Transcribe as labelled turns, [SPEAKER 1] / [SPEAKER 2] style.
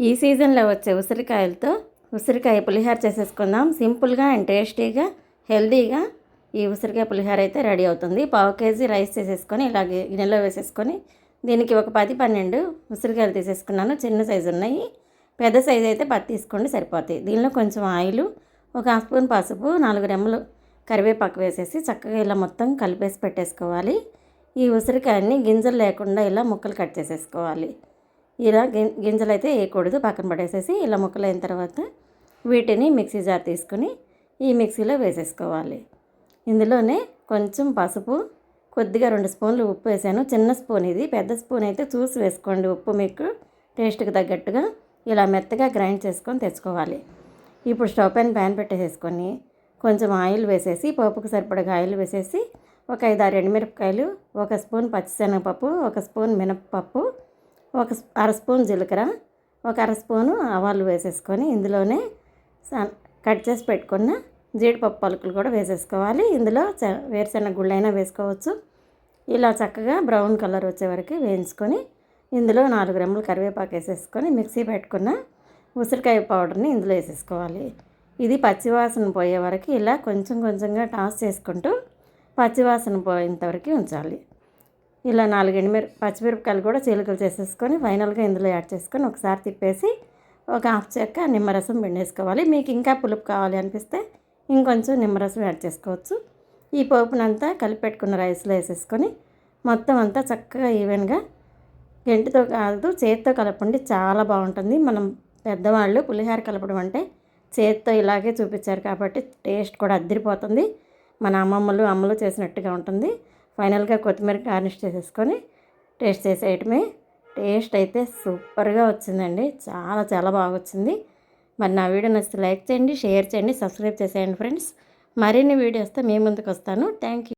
[SPEAKER 1] ఈ సీజన్లో వచ్చే ఉసిరికాయలతో ఉసిరికాయ పులిహోర చేసేసుకుందాం. సింపుల్గా అండ్ టేస్టీగా హెల్తీగా ఈ ఉసిరికాయ పులిహోర అయితే రెడీ అవుతుంది. పావు కేజీ రైస్ చేసేసుకొని ఇలాగే గిన్నెలో వేసేసుకొని దీనికి ఒక 10-12 ఉసిరికాయలు తీసేసుకున్నాను. చిన్న సైజు ఉన్నాయి, పెద్ద సైజు అయితే 10 తీసుకోండి సరిపోతాయి. దీనిలో కొంచెం ఆయిల్, ఒక హాఫ్ స్పూన్ పసుపు, 4 రెమ్మలు కరివేపాకు వేసేసి చక్కగా ఇలా మొత్తం కలిపేసి పెట్టేసుకోవాలి. ఈ ఉసిరికాయని గింజలు లేకుండా ఇలా ముక్కలు కట్ చేసేసుకోవాలి. ఇలా గింజలు అయితే వేయకూడదు, పక్కన పడేసేసి ఇలా ముక్కలు అయిన తర్వాత వీటిని మిక్సీ జార్ తీసుకుని ఈ మిక్సీలో వేసేసుకోవాలి. ఇందులోనే కొంచెం పసుపు, కొద్దిగా 2 స్పూన్లు ఉప్పు వేసాను. చిన్న స్పూన్ ఇది, పెద్ద స్పూన్ అయితే చూసి వేసుకోండి ఉప్పు మీకు టేస్ట్కి తగ్గట్టుగా. ఇలా మెత్తగా గ్రైండ్ చేసుకొని తెచ్చుకోవాలి. ఇప్పుడు స్టవ్ పైన ప్యాన్ పెట్టేసేసుకొని కొంచెం ఆయిల్ వేసేసి పోపుకు సరిపడగా ఆయిల్ వేసేసి ఒక 5-6 ఎండుమిరపకాయలు, 1 స్పూన్ పచ్చిశనగపప్పు, 1 స్పూన్ మినపప్పు, ఒక అర స్పూన్ జీలకర్ర, ఒక అర స్పూను ఆవాలు వేసేసుకొని ఇందులోనే కట్ చేసి పెట్టుకున్న జీడిపప్పు పలుకులు కూడా వేసేసుకోవాలి. ఇందులో వేరుశెనగ గుళ్ళైనా వేసుకోవచ్చు. ఇలా చక్కగా బ్రౌన్ కలర్ వచ్చే వరకు వేయించుకొని ఇందులో 4 రెమ్మలు కరివేపాకు వేసేసుకొని మిక్సీ పెట్టుకున్న ఉసిరికాయ పౌడర్ని ఇందులో వేసేసుకోవాలి. ఇది పచ్చివాసన పోయే వరకు ఇలా కొంచెం కొంచెంగా టాస్ చేసుకుంటూ పచ్చివాసన పోయేంత వరకు ఉంచాలి. ఇలా 4 పచ్చిమిరపకాయలు కూడా చీలికలు చేసేసుకొని ఫైనల్గా ఇందులో యాడ్ చేసుకొని ఒకసారి తిప్పేసి ఒక హాఫ్ చెక్క నిమ్మరసం పిండేసుకోవాలి. మీకు ఇంకా పులుపు కావాలి అనిపిస్తే ఇంకొంచెం నిమ్మరసం యాడ్ చేసుకోవచ్చు. ఈ పోపునంతా కలిపి పెట్టుకున్న రైస్లో వేసేసుకొని మొత్తం అంతా చక్కగా ఈవెన్గా గెంటితో కాదు చేతితో కలపండి, చాలా బాగుంటుంది. మనం పెద్దవాళ్ళు పులిహోర కలపడం అంటే చేతితో ఇలాగే చూపించారు కాబట్టి టేస్ట్ కూడా అద్దరిపోతుంది. మన అమ్మలు చేసినట్టుగా ఉంటుంది. ఫైనల్గా కొత్తిమీర గార్నిష్ చేసేసుకొని టేస్ట్ చేసేయటమే. టేస్ట్ అయితే సూపర్గా వచ్చిందండి, చాలా చాలా బాగా వచ్చింది. మరి నా వీడియో నచ్చితే లైక్ చేయండి, షేర్ చేయండి, సబ్స్క్రైబ్ చేసేయండి ఫ్రెండ్స్. మరిన్ని వీడియోస్తో మీ ముందుకు వస్తాను. Thank you.